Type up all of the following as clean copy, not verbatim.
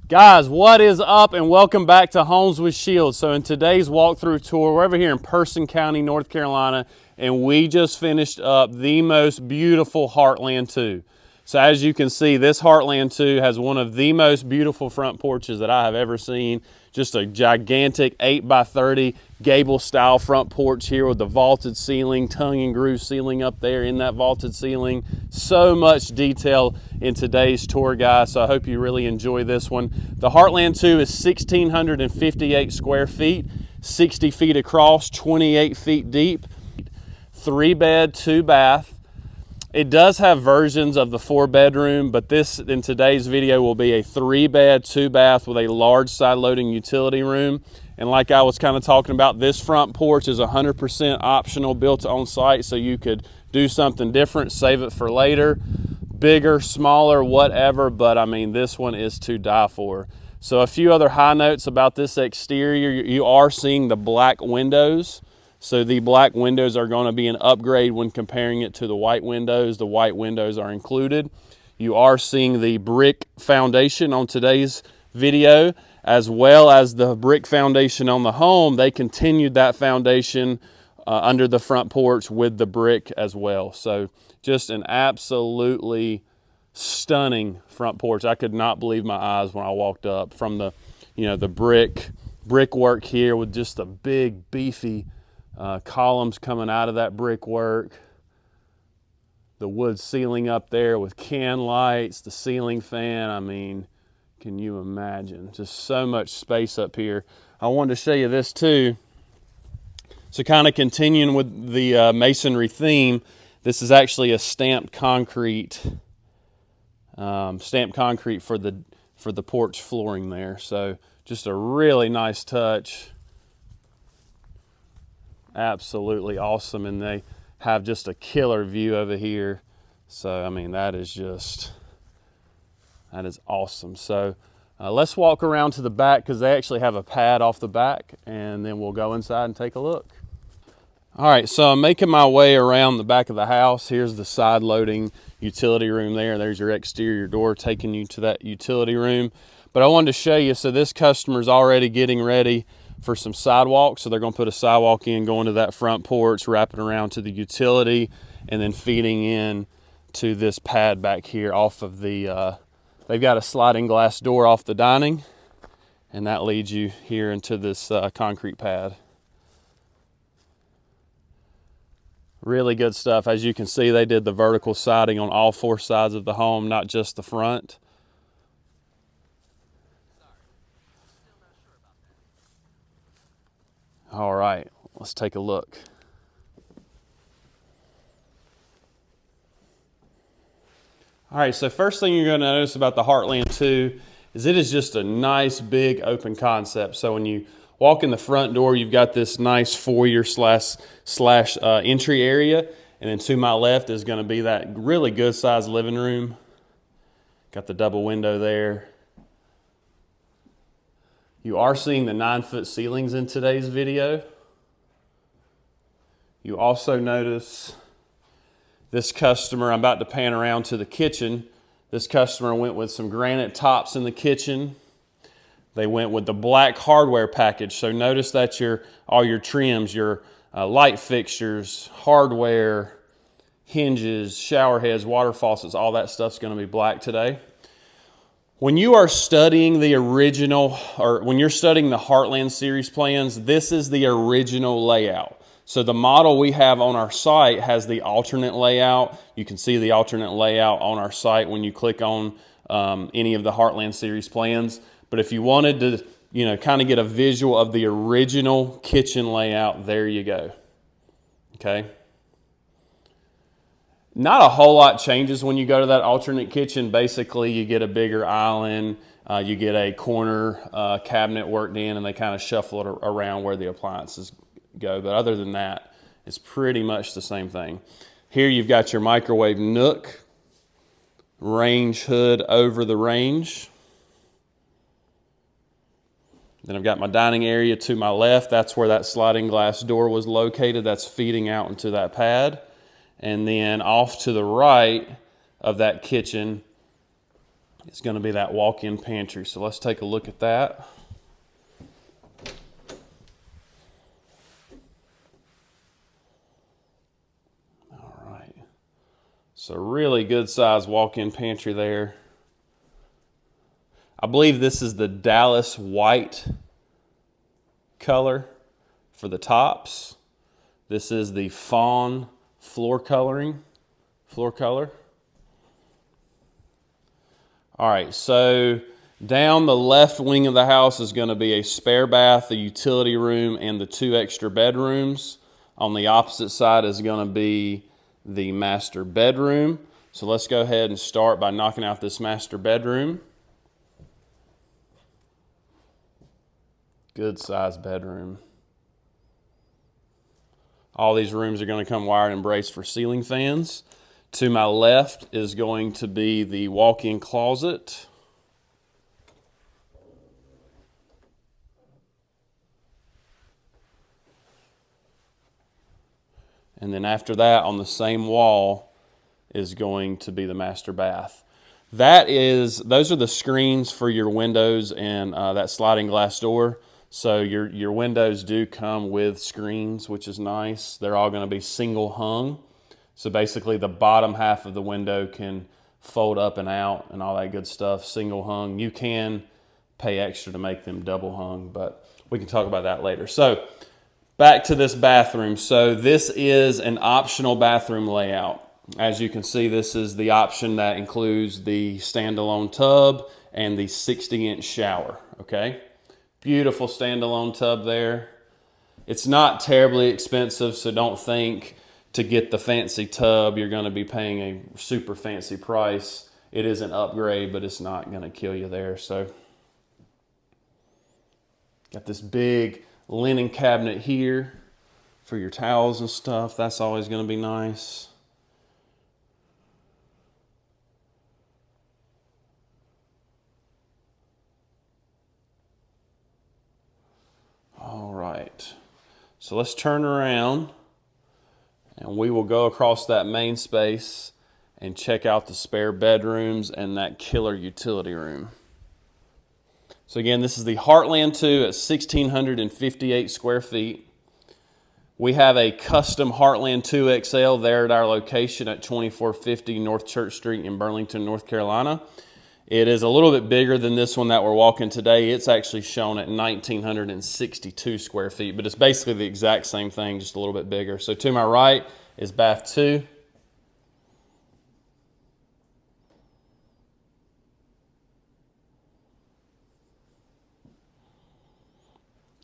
Guys, what is up, and welcome back to Homes with Shields. So in today's walkthrough tour, we're over here in Person County, North Carolina, and we just finished up the most beautiful Heartland 2. So as you can see, this Heartland 2 has one of the most beautiful front porches that I have ever seen. Just a gigantic 8x30 gable style front porch here with the vaulted ceiling, tongue and groove ceiling up there in that vaulted ceiling. So much detail in today's tour, guys, so I hope you really enjoy this one. The Heartland 2 is 1,658 square feet, 60 feet across, 28 feet deep, 3-bed, 2-bath. It does have versions of the 4-bedroom, but this in today's video will be a 3-bed, 2-bath with a large side-loading utility room. And like I was kind of talking about, this front porch is 100% optional, built on site, so you could do something different, save it for later, bigger, smaller, whatever, but I mean, this one is to die for. So a few other high notes about this exterior. You are seeing the black windows. So the black windows are going to be an upgrade when comparing it to the white windows. The white windows are included. You are seeing the brick foundation on today's video, as well as the brick foundation on the home. They continued that foundation under the front porch with the brick as well. So just an absolutely stunning front porch. I could not believe my eyes when I walked up from the, the brickwork here with just the big beefy columns coming out of that brickwork, the wood ceiling up there with can lights, the ceiling fan. I mean, can you imagine? Just so much space up here. I wanted to show you this too. So kind of continuing with the masonry theme, this is actually a stamped concrete for the porch flooring there. So just a really nice touch. Absolutely awesome, and they have just a killer view over here. So I mean, that is awesome. So let's walk around to the back, because they actually have a pad off the back, and then we'll go inside and take a look. All right, so I'm making my way around the back of the house. Here's the side loading utility room there. There's your exterior door taking you to that utility room. But I wanted to show you, so this customer's already getting ready for some sidewalk. So they're going to put a sidewalk in, going to that front porch, wrapping around to the utility, and then feeding in to this pad back here off of the, they've got a sliding glass door off the dining, and that leads you here into this concrete pad. Really good stuff. As you can see, they did the vertical siding on all 4 sides of the home, not just the front. All right, let's take a look. All right, so first thing you're going to notice about the Heartland 2 is it is just a nice big open concept. So when you walk in the front door, you've got this nice foyer slash entry area, and then to my left is going to be that really good sized living room. Got the double window there. You are seeing the 9-foot ceilings in today's video. You also notice this customer, I'm about to pan around to the kitchen. This customer went with some granite tops in the kitchen. They went with the black hardware package. So notice that all your trims, your light fixtures, hardware, hinges, shower heads, water faucets, all that stuff's going to be black today. When you are studying the original, or when you're studying the Heartland series plans, this is the original layout. So the model we have on our site has the alternate layout. You can see the alternate layout on our site when you click on any of the Heartland series plans. But if you wanted to, kind of get a visual of the original kitchen layout, there you go. Okay. Not a whole lot changes when you go to that alternate kitchen. Basically, you get a bigger island, you get a corner cabinet worked in, and they kind of shuffle it around where the appliances go. But other than that, it's pretty much the same thing. Here you've got your microwave nook, range hood over the range. Then I've got my dining area to my left. That's where that sliding glass door was located. That's feeding out into that pad. And then off to the right of that kitchen is going to be that walk-in pantry. So let's take a look at that. All right. So really good size walk-in pantry there. I believe this is the Dallas white color for the tops. This is the fawn floor color. All right, so down the left wing of the house is going to be a spare bath, a utility room, and the 2 extra bedrooms. On the opposite side is going to be the master bedroom. So let's go ahead and start by knocking out this master bedroom. Good size bedroom. All these rooms are going to come wired and braced for ceiling fans. To my left is going to be the walk-in closet. And then after that, on the same wall, is going to be the master bath. Those are the screens for your windows and that sliding glass door. So your windows do come with screens, which is nice. They're all going to be single hung. So basically the bottom half of the window can fold up and out and all that good stuff, single hung. You can pay extra to make them double hung, but we can talk about that later. So back to this bathroom. So this is an optional bathroom layout. As you can see, this is the option that includes the standalone tub and the 60-inch shower, okay? Beautiful standalone tub there. It's not terribly expensive, so don't think to get the fancy tub you're going to be paying a super fancy price. It is an upgrade, but it's not going to kill you there. So got this big linen cabinet here for your towels and stuff. That's always going to be nice. All right, so let's turn around and we will go across that main space and check out the spare bedrooms and that killer utility room. So again, this is the Heartland 2 at 1,658 square feet. We have a custom Heartland 2 XL there at our location at 2450 North Church Street in Burlington, North Carolina. It is a little bit bigger than this one that we're walking today. It's actually shown at 1,962 square feet, but it's basically the exact same thing, just a little bit bigger. So to my right is bath 2.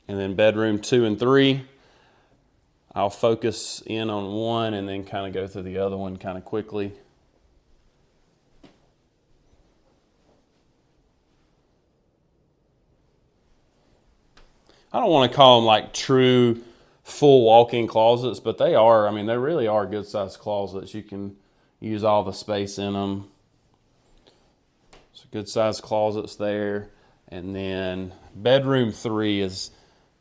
And then bedroom 2 and 3. I'll focus in on one and then kind of go through the other one kind of quickly. I don't want to call them like true full walk-in closets, but they are. I mean, they really are good sized closets. You can use all the space in them. So good sized closets there. And then bedroom 3 is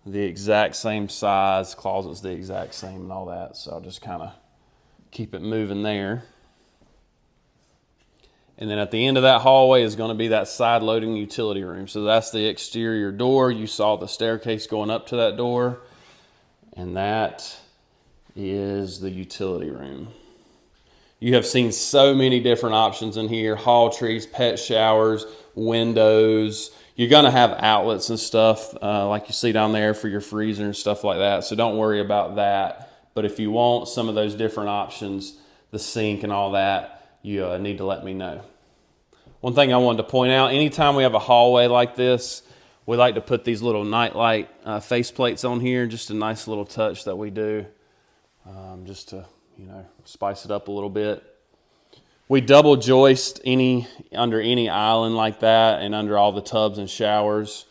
the exact same size, closet's the exact same and all that. So I'll just kind of keep it moving there. And then at the end of that hallway is going to be that side loading utility room. So that's the exterior door. You saw the staircase going up to that door. And that is the utility room. You have seen so many different options in here. Hall trees, pet showers, windows. You're going to have outlets and stuff like you see down there for your freezer and stuff like that. So don't worry about that. But if you want some of those different options, the sink and all that, you need to let me know. One thing I wanted to point out, anytime we have a hallway like this, we like to put these little nightlight face plates on here. Just a nice little touch that we do just to, spice it up a little bit. We double joist under any island like that and under all the tubs and showers,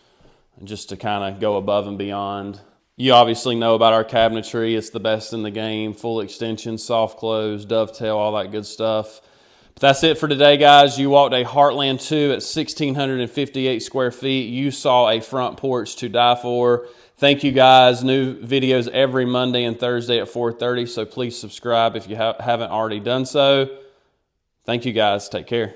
just to kind of go above and beyond. You obviously know about our cabinetry. It's the best in the game. Full extension, soft close, dovetail, all that good stuff. But that's it for today, guys. You walked a Heartland 2 at 1,658 square feet. You saw a front porch to die for. Thank you, guys. New videos every Monday and Thursday at 4:30, so please subscribe if you haven't already done so. Thank you, guys. Take care.